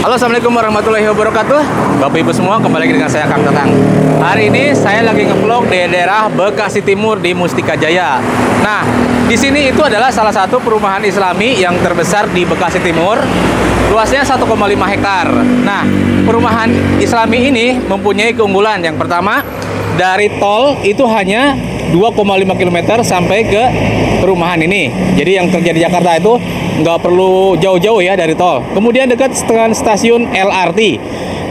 Halo, assalamualaikum warahmatullahi wabarakatuh. Bapak ibu semua, kembali lagi dengan saya Kang Tatang. Hari ini saya lagi ngevlog di daerah Bekasi Timur di Mustika Jaya. Nah, di sini itu adalah salah satu perumahan Islami yang terbesar di Bekasi Timur. Luasnya 1,5 hektar. Nah, perumahan Islami ini mempunyai keunggulan. Yang pertama, dari tol itu hanya 2,5 km sampai ke perumahan ini. Jadi yang kerja di Jakarta itu nggak perlu jauh-jauh ya dari tol. Kemudian dekat dengan stasiun LRT.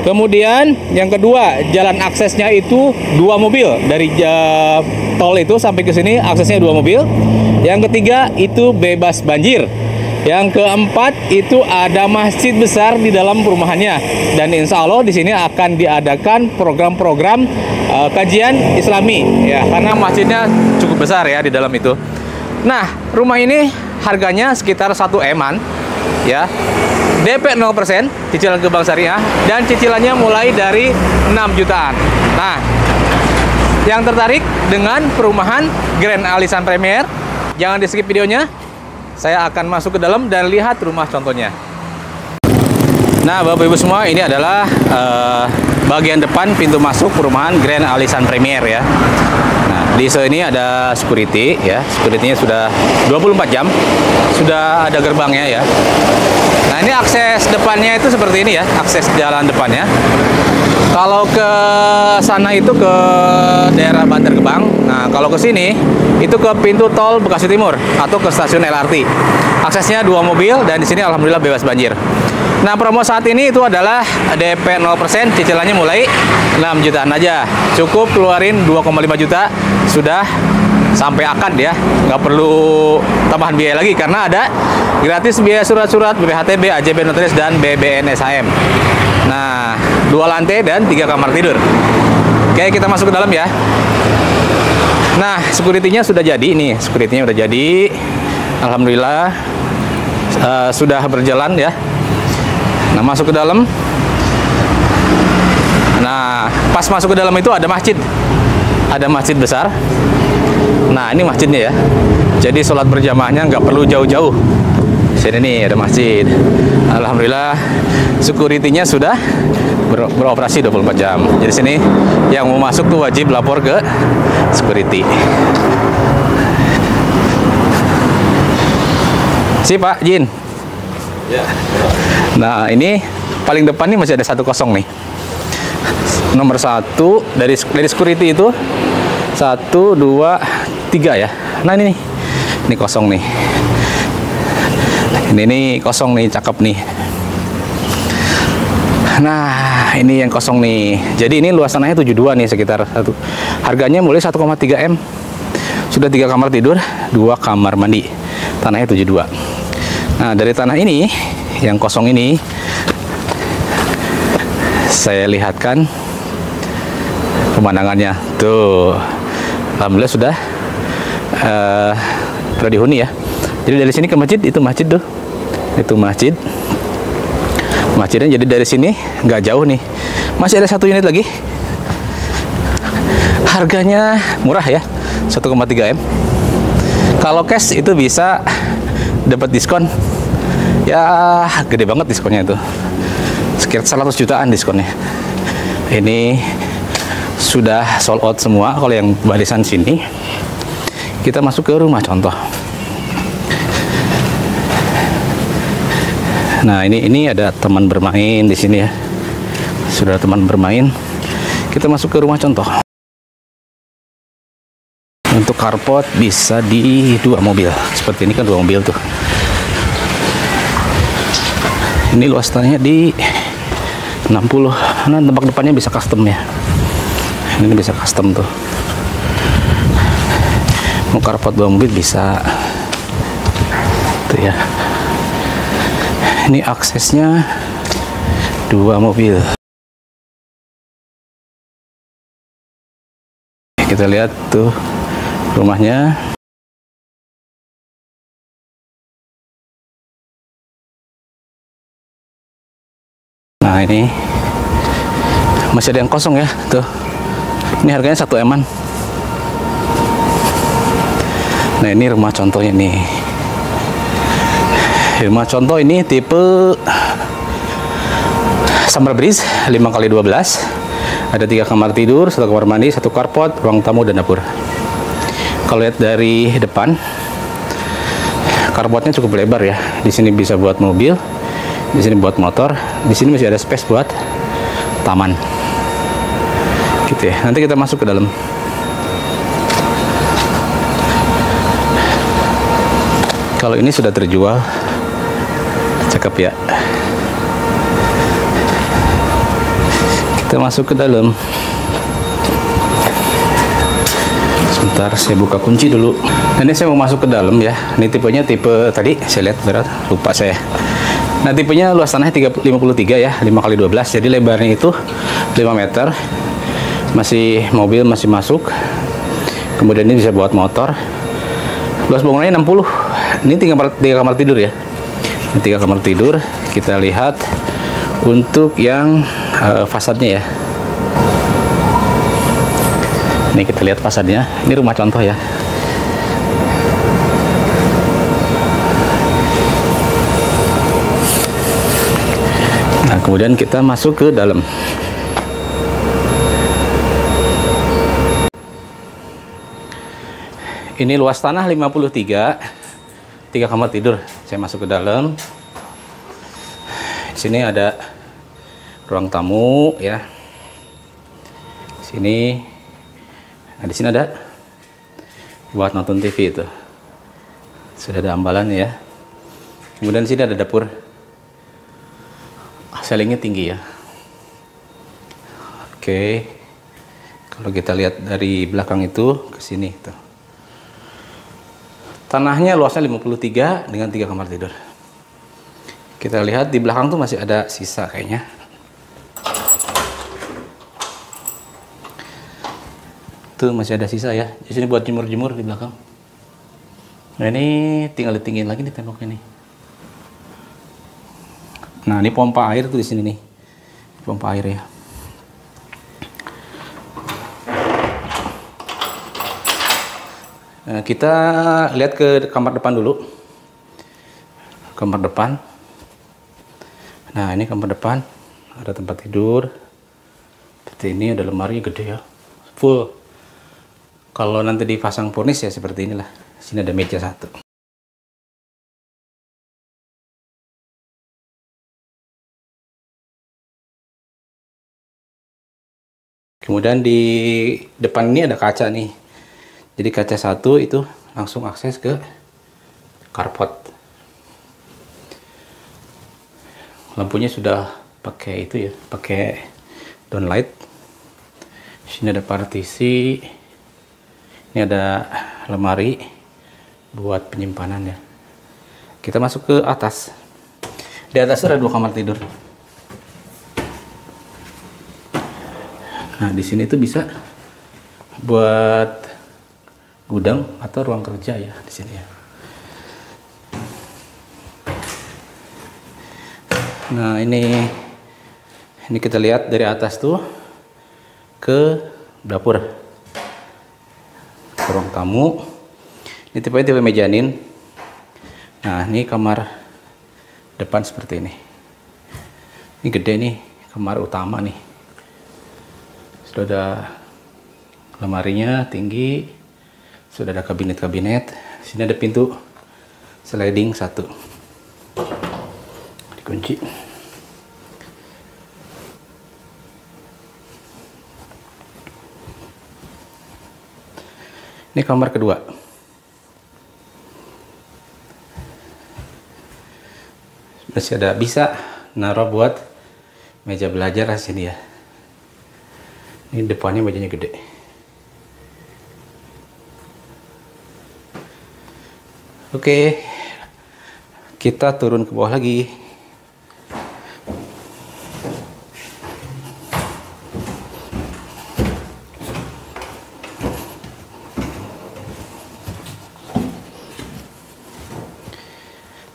Kemudian yang kedua, jalan aksesnya itu 2 mobil. Dari tol itu sampai ke sini aksesnya 2 mobil. Yang ketiga itu bebas banjir. Yang keempat itu ada masjid besar di dalam perumahannya, dan insya Allah di sini akan diadakan program-program kajian Islami ya, karena masjidnya cukup besar ya di dalam itu. Nah, rumah ini harganya sekitar 1 M-an ya, DP 0%, cicilan ke Bank Syariah, dan cicilannya mulai dari 6 jutaan. Nah, yang tertarik dengan perumahan Grand Alisan Premier, jangan di skip videonya. Saya akan masuk ke dalam dan lihat rumah contohnya. Nah, Bapak Ibu semua, ini adalah bagian depan pintu masuk perumahan Grand Alisan Premier ya. Nah, di sini ada security ya. Security-nya sudah 24 jam. Sudah ada gerbangnya ya. Nah, ini akses depannya itu seperti ini ya, akses jalan depannya. Kalau ke sana itu ke daerah Bantar Gebang. Nah, kalau ke sini itu ke pintu tol Bekasi Timur atau ke stasiun LRT. Aksesnya 2 mobil dan di sini alhamdulillah bebas banjir. Nah, promo saat ini itu adalah DP 0%, cicilannya mulai 6 jutaan aja. Cukup keluarin 2,5 juta sudah sampai akad ya. Nggak perlu tambahan biaya lagi karena ada gratis biaya surat-surat BPHTB, AJB Notaris, dan BBN SHM. Nah, 2 lantai dan 3 kamar tidur. Oke, kita masuk ke dalam ya. Nah, security-nya sudah jadi nih. Security-nya udah jadi. Alhamdulillah sudah berjalan ya. Nah, masuk ke dalam. Nah, pas masuk ke dalam itu ada masjid. Ada masjid besar. Nah, ini masjidnya ya. Jadi sholat berjamaahnya nggak perlu jauh-jauh. Sini nih ada masjid. Alhamdulillah security-nya sudah beroperasi 24 jam. Jadi sini yang mau masuk tuh wajib lapor ke security. Si Pak Jin. Ya. Nah, ini paling depan nih masih ada 1 kosong nih. Nomor 1 dari security itu 1, 2, 3 ya. Nah, ini nih. Ini kosong nih. Ini kosong nih, cakep nih. Nah, ini yang kosong nih. Jadi ini luas tanahnya 72 nih, sekitar 1. Harganya mulai 1,3 M. Sudah 3 kamar tidur, 2 kamar mandi. Tanahnya 72. Nah, dari tanah ini, yang kosong ini, saya lihatkan pemandangannya. Tuh, alhamdulillah sudah dihuni ya. Jadi dari sini ke masjid, itu masjid tuh. Itu masjid. Masjidnya jadi dari sini nggak jauh nih. Masih ada 1 unit lagi. Harganya murah ya, 1,3 M. Kalau cash itu bisa dapat diskon. Ya, gede banget diskonnya itu. Sekitar 100 jutaan diskonnya. Ini sudah sold out semua kalau yang barisan sini. Kita masuk ke rumah contoh. Nah, ini ada teman bermain di sini ya. Sudah ada teman bermain. Kita masuk ke rumah contoh. Untuk carport bisa di 2 mobil. Seperti ini kan 2 mobil tuh. Ini luas tanahnya di 60. Nah, tempat depannya bisa custom ya. Ini bisa custom tuh. Mau carport 2 mobil bisa. Tuh ya. Ini aksesnya 2 mobil. Kita lihat tuh rumahnya. Nah, ini masih ada yang kosong ya tuh. Ini harganya 1 M-an. Nah, ini rumah contohnya nih. Rumah contoh ini tipe summer breeze 5x12. Ada 3 kamar tidur, 1 kamar mandi, 1 carport, ruang tamu dan dapur. Kalau lihat dari depan, carportnya cukup lebar ya. Di sini bisa buat mobil, di sini buat motor, di sini masih ada space buat taman. Gitu ya. Nanti kita masuk ke dalam. Kalau ini sudah terjual, cakep ya. Kita masuk ke dalam. Sebentar, saya buka kunci dulu. Nah, ini saya mau masuk ke dalam ya. Ini tipenya tipe tadi saya lihat berat, lupa saya. Nah, tipenya luas tanahnya 53 ya, 5x12. Jadi lebarnya itu 5 meter. Masih mobil masih masuk. Kemudian ini bisa buat motor. Luas bangunannya 60. Ini 3 kamar tidur ya. Ini 3 kamar tidur. Kita lihat untuk yang fasadnya ya. Ini kita lihat fasadnya. Ini rumah contoh ya. Nah, kemudian kita masuk ke dalam. Ini luas tanah 53, 3 kamar tidur. Saya masuk ke dalam. Di sini ada ruang tamu ya. Sini. Nah, di sini ada buat nonton TV itu. Sudah ada ambalannya ya. Kemudian di sini ada dapur. Ceilingnya tinggi ya. Oke. Kalau kita lihat dari belakang itu ke sini tuh. Tanahnya luasnya 53 dengan 3 kamar tidur. Kita lihat di belakang tuh masih ada sisa kayaknya. Tuh masih ada sisa ya. Di sini buat jemur-jemur di belakang. Nah, ini tinggal ditinggiin lagi nih temboknya nih. Nah, ini pompa air tuh di sini nih. Pompa air ya. Nah, kita lihat ke kamar depan dulu. Kamar depan. Nah, ini kamar depan. Ada tempat tidur. Seperti ini, ada lemari gede ya. Full. Kalau nanti dipasang fornis ya seperti inilah. Sini ada meja 1. Kemudian di depan ini ada kaca nih. Jadi kaca 1 itu langsung akses ke carport. Lampunya sudah pakai itu ya, pakai downlight. Sini ada partisi. Ini ada lemari buat penyimpanan ya. Kita masuk ke atas. Di atas ada 2 kamar tidur. Nah, di sini tuh bisa buat gudang atau ruang kerja ya di sini ya. Nah, ini kita lihat dari atas tuh ke dapur. Ruang tamu. Ini tipe mezanin. Nah, ini kamar depan seperti ini. Ini gede nih, kamar utama nih. Sudah ada lemarinya tinggi. Sudah ada kabinet-kabinet. Sini ada pintu sliding 1. Dikunci. Ini kamar kedua. Masih ada bisa naruh buat meja belajar di sini ya. Ini depannya mejanya gede. Oke. Kita turun ke bawah lagi.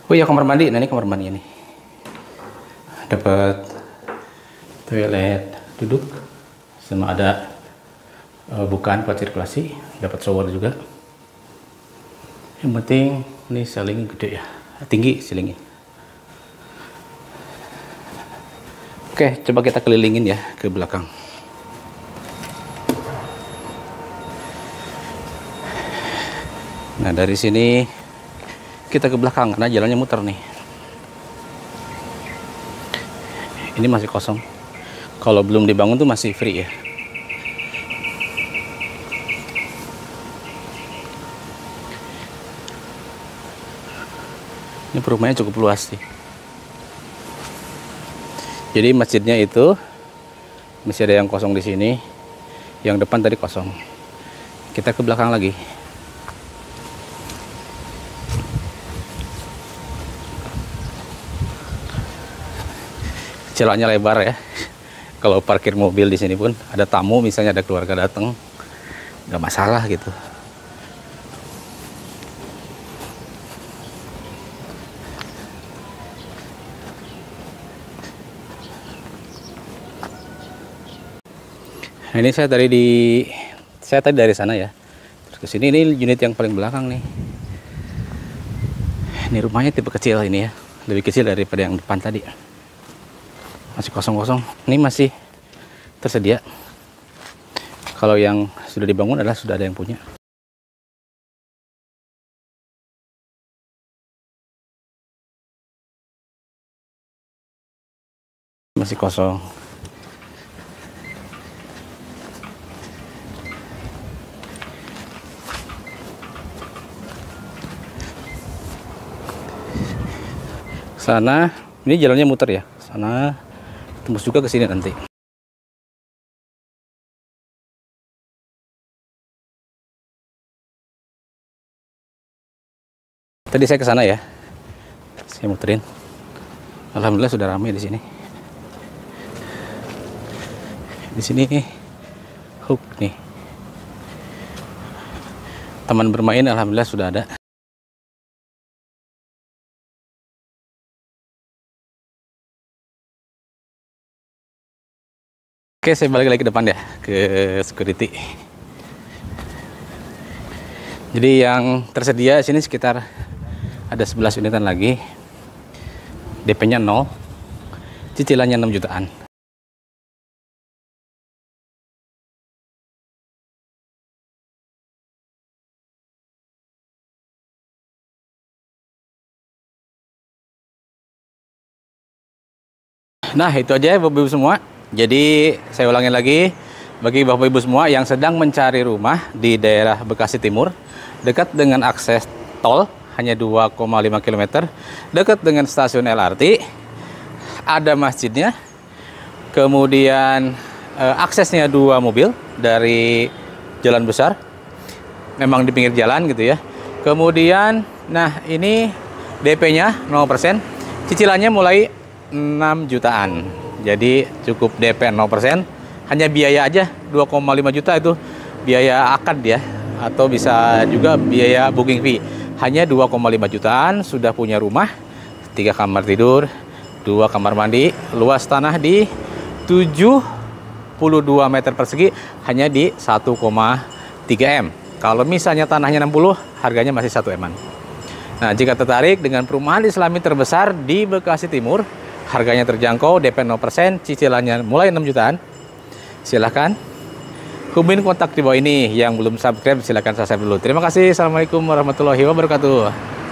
Oh ya, kamar mandi. Nah, ini kamar mandi nih. Dapat toilet duduk sama ada bukaan buat sirkulasi, dapat shower juga. Yang penting ini ceiling gede ya, tinggi ceilingnya. Oke, coba kita kelilingin ya ke belakang. Nah, dari sini kita ke belakang karena jalannya muter nih. Ini masih kosong. Kalau belum dibangun tuh masih free ya. Ini perumahannya cukup luas sih. Jadi masjidnya itu masih ada yang kosong di sini. Yang depan tadi kosong. Kita ke belakang lagi. Celaknya lebar ya. Kalau parkir mobil di sini pun ada tamu, misalnya ada keluarga datang, nggak masalah gitu. Nah, ini saya tadi dari sana ya. Terus ke sini, ini unit yang paling belakang nih. Ini rumahnya tipe kecil ini ya, lebih kecil daripada yang depan tadi. Masih kosong-kosong. Ini masih tersedia. Kalau yang sudah dibangun adalah sudah ada yang punya. Masih kosong. Sana, ini jalannya muter ya. Sana tembus juga ke sini nanti. Tadi saya ke sana ya. Saya muterin. Alhamdulillah sudah ramai di sini. Di sini hook nih. Taman bermain alhamdulillah sudah ada. Oke, saya balik lagi ke depan ya, ke security. Jadi yang tersedia sini sekitar ada 11 unitan lagi. DP-nya 0, cicilannya 6 jutaan. Nah, itu aja ya Bapak Ibu semua. Jadi saya ulangin lagi, bagi Bapak Ibu semua yang sedang mencari rumah di daerah Bekasi Timur, dekat dengan akses tol, hanya 2,5 km, dekat dengan stasiun LRT, ada masjidnya, kemudian aksesnya 2 mobil dari jalan besar, memang di pinggir jalan gitu ya. Kemudian, nah ini DP-nya 0%, cicilannya mulai 6 jutaan. Jadi cukup DP 0%, hanya biaya aja 2,5 juta itu biaya akad ya, atau bisa juga biaya booking fee. Hanya 2,5 jutaan sudah punya rumah, 3 kamar tidur, 2 kamar mandi, luas tanah di 72 meter persegi, hanya di 1,3 M. Kalau misalnya tanahnya 60, harganya masih 1 M-an. Nah, jika tertarik dengan perumahan Islami terbesar di Bekasi Timur, harganya terjangkau, DP 0%, cicilannya mulai 6 jutaan. Silahkan hubungin kontak di bawah ini. Yang belum subscribe silahkan subscribe dulu. Terima kasih. Assalamualaikum warahmatullahi wabarakatuh.